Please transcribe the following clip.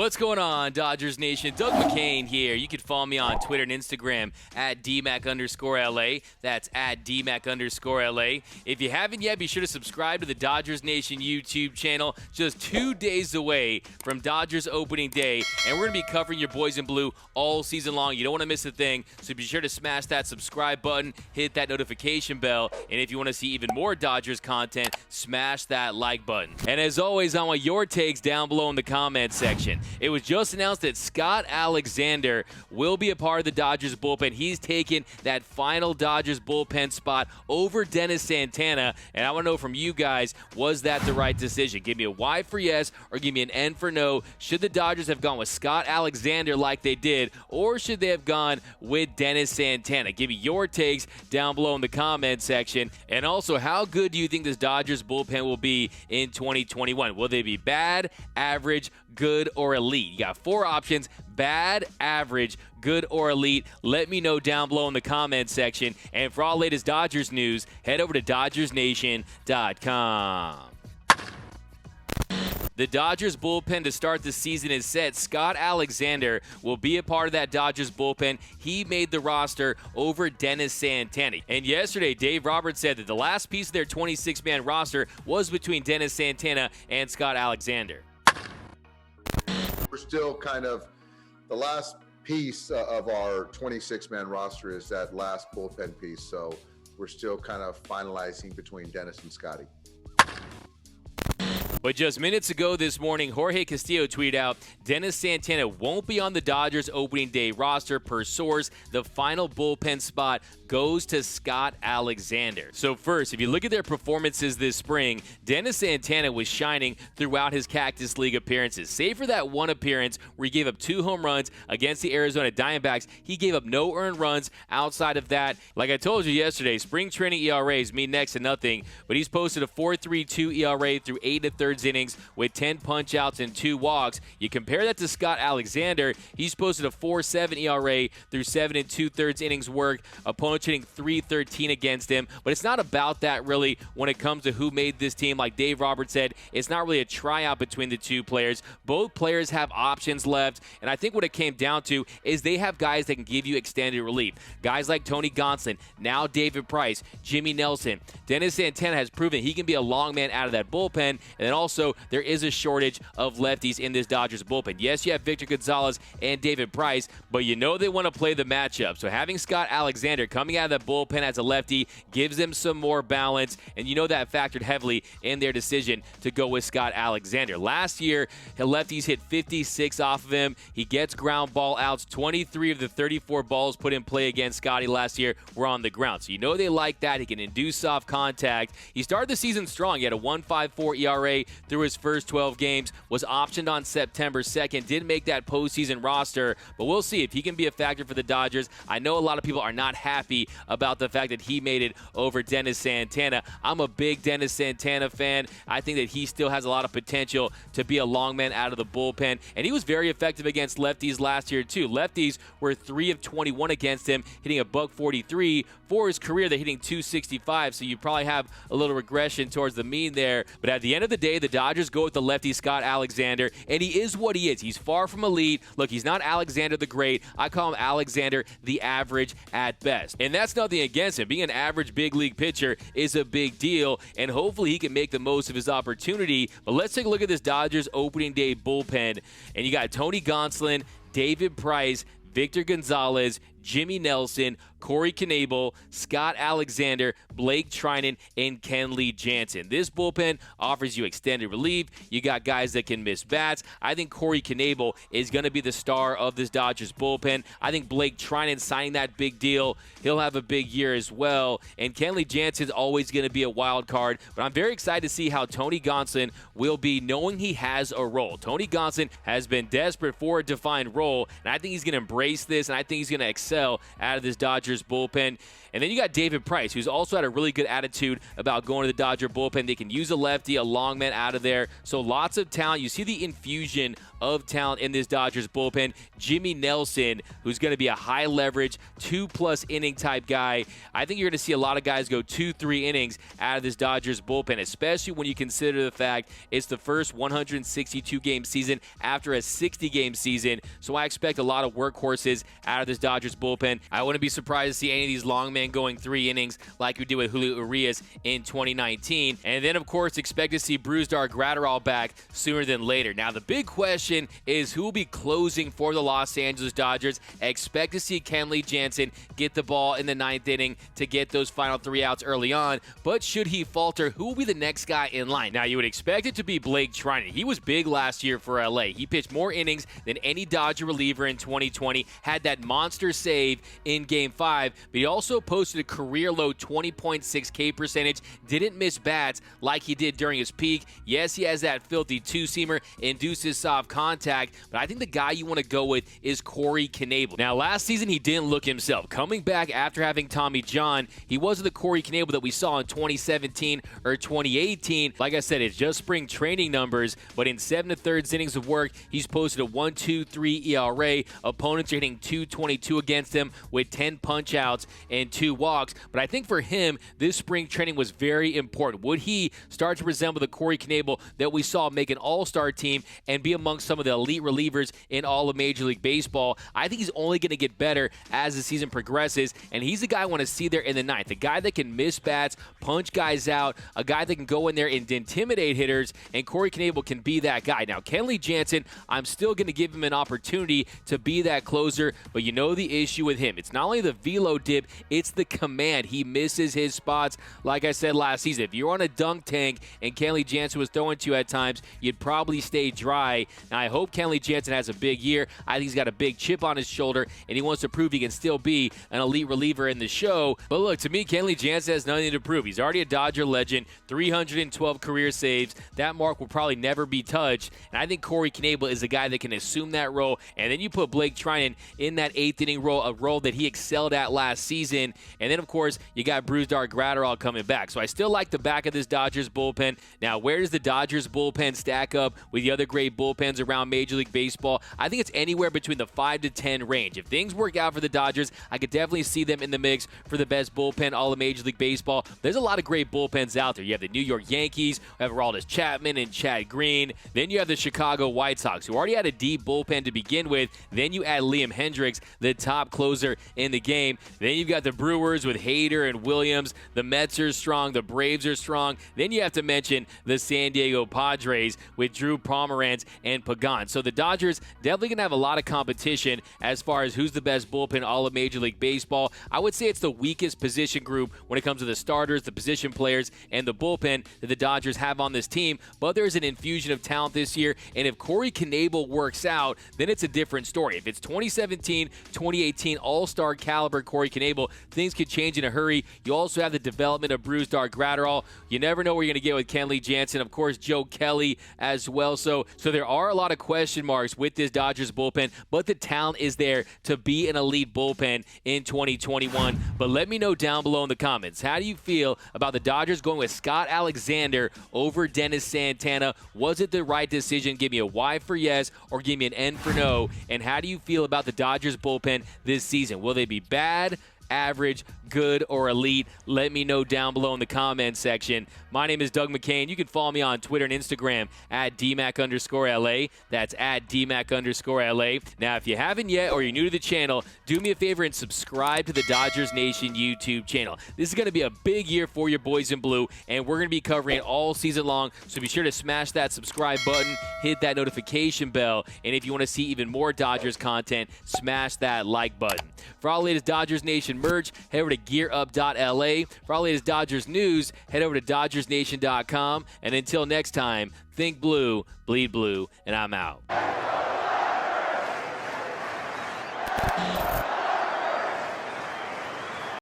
What's going on, Dodgers Nation? Doug McCain here. You can follow me on Twitter and Instagram at DMac_LA. That's at DMac_LA. If you haven't yet, be sure to subscribe to the Dodgers Nation YouTube channel. Just 2 days away from Dodgers opening day, and we're going to be covering your boys in blue all season long. You don't want to miss a thing, so be sure to smash that subscribe button, hit that notification bell, and if you want to see even more Dodgers content, smash that like button. And as always, I want your takes down below in the comment section. It was just announced that Scott Alexander will be a part of the Dodgers bullpen. He's taken that final Dodgers bullpen spot over Dennis Santana, and I want to know from you guys, was that the right decision? Give me a Y for yes or give me an N for no. Should the Dodgers have gone with Scott Alexander like they did, or should they have gone with Dennis Santana? Give me your takes down below in the comment section. And also, how good do you think this Dodgers bullpen will be in 2021? Will they be bad, average, good, or elite? You got 4 options: bad, average, good, or elite. Let me know down below in the comment section. And for all latest Dodgers news, head over to DodgersNation.com. The Dodgers bullpen to start the season is set. Scott Alexander will be a part of that Dodgers bullpen. He made the roster over Dennis Santana. And yesterday, Dave Roberts said that the last piece of their 26-man roster was between Dennis Santana and Scott Alexander. We're still kind of the last piece of our 26-man roster is that last bullpen piece. So we're still kind of finalizing between Dennis and Scotty. But just minutes ago this morning, Jorge Castillo tweeted out, Dennis Santana won't be on the Dodgers opening day roster. Per source, the final bullpen spot goes to Scott Alexander. So first, if you look at their performances this spring, Dennis Santana was shining throughout his Cactus League appearances. Save for that one appearance where he gave up 2 home runs against the Arizona Diamondbacks, he gave up no earned runs outside of that. Like I told you yesterday, spring training ERAs mean next to nothing, but he's posted a 4.32 ERA through 8 1/3 innings with 10 punch-outs and 2 walks. You compare that to Scott Alexander, he's posted a 4.7 ERA through 7 2/3 innings worked, opponents hitting .313 against him. But it's not about that really when it comes to who made this team. Like Dave Roberts said, it's not really a tryout between the two players. Both players have options left, and I think what it came down to is they have guys that can give you extended relief. Guys like Tony Gonsolin, now David Price, Jimmy Nelson. Dennis Santana has proven he can be a long man out of that bullpen, and then also there is a shortage of lefties in this Dodgers bullpen. Yes, you have Victor Gonzalez and David Price, but you know they want to play the matchup. So having Scott Alexander coming out of the bullpen as a lefty gives them some more balance, and you know that factored heavily in their decision to go with Scott Alexander. Last year, the lefties hit 56 off of him. He gets ground ball outs. 23 of the 34 balls put in play against Scotty last year were on the ground. So you know they like that. He can induce soft contact. He started the season strong. He had a 1.54 ERA through his first 12 games, was optioned on September 2nd, did make that postseason roster, but we'll see if he can be a factor for the Dodgers. I know a lot of people are not happy about the fact that he made it over Dennis Santana. I'm a big Dennis Santana fan. I think that he still has a lot of potential to be a long man out of the bullpen, and he was very effective against lefties last year too. Lefties were 3 of 21 against him, hitting a .143. For his career, they're hitting .265, so you probably have a little regression towards the mean there. But at the end of the day, the Dodgers go with the lefty Scott Alexander, and he is what he is. He's far from elite. Look, he's not Alexander the Great. I call him Alexander the Average at best. And that's nothing against him. Being an average big league pitcher is a big deal, and hopefully he can make the most of his opportunity. But let's take a look at this Dodgers opening day bullpen. And you got Tony Gonsolin, David Price, Victor Gonzalez, Jimmy Nelson, Corey Knebel, Scott Alexander, Blake Trinan, and Kenley Jansen. This bullpen offers you extended relief. You got guys that can miss bats. I think Corey Knebel is going to be the star of this Dodgers bullpen. I think Blake Trinan signing that big deal, he'll have a big year as well. And Kenley Jansen's always going to be a wild card. But I'm very excited to see how Tony Gonsolin will be, knowing he has a role. Tony Gonsolin has been desperate for a defined role, and I think he's going to embrace this, and I think he's going to excel out of this Dodgers bullpen. And then you got David Price, who's also had a really good attitude about going to the Dodger bullpen. They can use a lefty, a long man out of there. So lots of talent. You see the infusion of talent in this Dodgers bullpen. Jimmy Nelson, who's going to be a high leverage, 2+ inning type guy. I think you're going to see a lot of guys go 2-3 innings out of this Dodgers bullpen, especially when you consider the fact it's the first 162-game season after a 60-game season. So I expect a lot of workhorses out of this Dodgers bullpen. I wouldn't be surprised to see any of these long men going 3 innings like we did with Julio Urias in 2019. And then, of course, expect to see Brusdar Graterol back sooner than later. Now, the big question is who will be closing for the Los Angeles Dodgers. Expect to see Kenley Jansen get the ball in the 9th inning to get those final 3 outs early on. But should he falter, who will be the next guy in line? Now, you would expect it to be Blake Treinen. He was big last year for LA. He pitched more innings than any Dodger reliever in 2020, had that monster save in Game 5, but he also posted a career-low 20.6 K percentage, didn't miss bats like he did during his peak. Yes, he has that filthy two-seamer, induces soft contact, but I think the guy you want to go with is Corey Knebel. Now, last season, he didn't look himself. Coming back after having Tommy John, he wasn't the Corey Knebel that we saw in 2017 or 2018. Like I said, it's just spring training numbers, but in 7 1/3 innings of work, he's posted a 1.23 ERA. Opponents are hitting .222 against him with 10 punch-outs and 2 walks. But I think for him, this spring training was very important. Would he start to resemble the Corey Knebel that we saw make an all-star team and be amongst some of the elite relievers in all of Major League Baseball? I think he's only going to get better as the season progresses, and he's the guy I want to see there in the 9th. A guy that can miss bats, punch guys out, a guy that can go in there and intimidate hitters, and Corey Knebel can be that guy. Now, Kenley Jansen, I'm still going to give him an opportunity to be that closer, but you know the issue with him. It's not only the velo dip, it's the command. He misses his spots. Like I said last season, if you're on a dunk tank and Kenley Jansen was throwing to you at times, you'd probably stay dry. Now, I hope Kenley Jansen has a big year. I think he's got a big chip on his shoulder, and he wants to prove he can still be an elite reliever in the show. But look, to me, Kenley Jansen has nothing to prove. He's already a Dodger legend, 312 career saves. That mark will probably never be touched. And I think Corey Knebel is a guy that can assume that role. And then you put Blake Treinen in that 8th inning role, a role that he excelled at last season. And then, of course, you got Brusdar Graterol coming back. So I still like the back of this Dodgers bullpen. Now, where does the Dodgers bullpen stack up with the other great bullpens around Major League Baseball? I think it's anywhere between the 5 to 10 range. If things work out for the Dodgers, I could definitely see them in the mix for the best bullpen all of Major League Baseball. There's a lot of great bullpens out there. You have the New York Yankees, who have Aroldis Chapman and Chad Green. Then you have the Chicago White Sox, who already had a deep bullpen to begin with. Then you add Liam Hendricks, the top closer in the game. Then you've got the Brewers with Hader and Williams. The Mets are strong. The Braves are strong. Then you have to mention the San Diego Padres with Drew Pomeranz and Pagan. So the Dodgers definitely going to have a lot of competition as far as who's the best bullpen all of Major League Baseball. I would say it's the weakest position group when it comes to the starters, the position players, and the bullpen that the Dodgers have on this team. But there's an infusion of talent this year, and if Corey Knebel works out, then it's a different story. If it's 2017, 2018 all-star caliber Corey Knebel, things could change in a hurry. You also have the development of Brusdar Graterol. You never know where you're going to get with Kenley Jansen. Of course, Joe Kelly as well. So there are a lot of question marks with this Dodgers bullpen, but the talent is there to be an elite bullpen in 2021. But let me know down below in the comments, how do you feel about the Dodgers going with Scott Alexander over Dennis Santana? Was it the right decision? Give me a Y for yes or give me an N for no. And how do you feel about the Dodgers bullpen this season? Will they be bad, average, good, or elite? Let me know down below in the comments section. My name is Doug McCain. You can follow me on Twitter and Instagram at DMAC_LA. That's at DMAC_LA. Now, if you haven't yet or you're new to the channel, do me a favor and subscribe to the Dodgers Nation YouTube channel. This is going to be a big year for your boys in blue, and we're going to be covering it all season long, so be sure to smash that subscribe button, hit that notification bell, and if you want to see even more Dodgers content, smash that like button. For all the latest Dodgers Nation merch, head over to gearup.la. For all the latest Dodgers news, head over to DodgersNation.com. And until next time, think blue, bleed blue, and I'm out.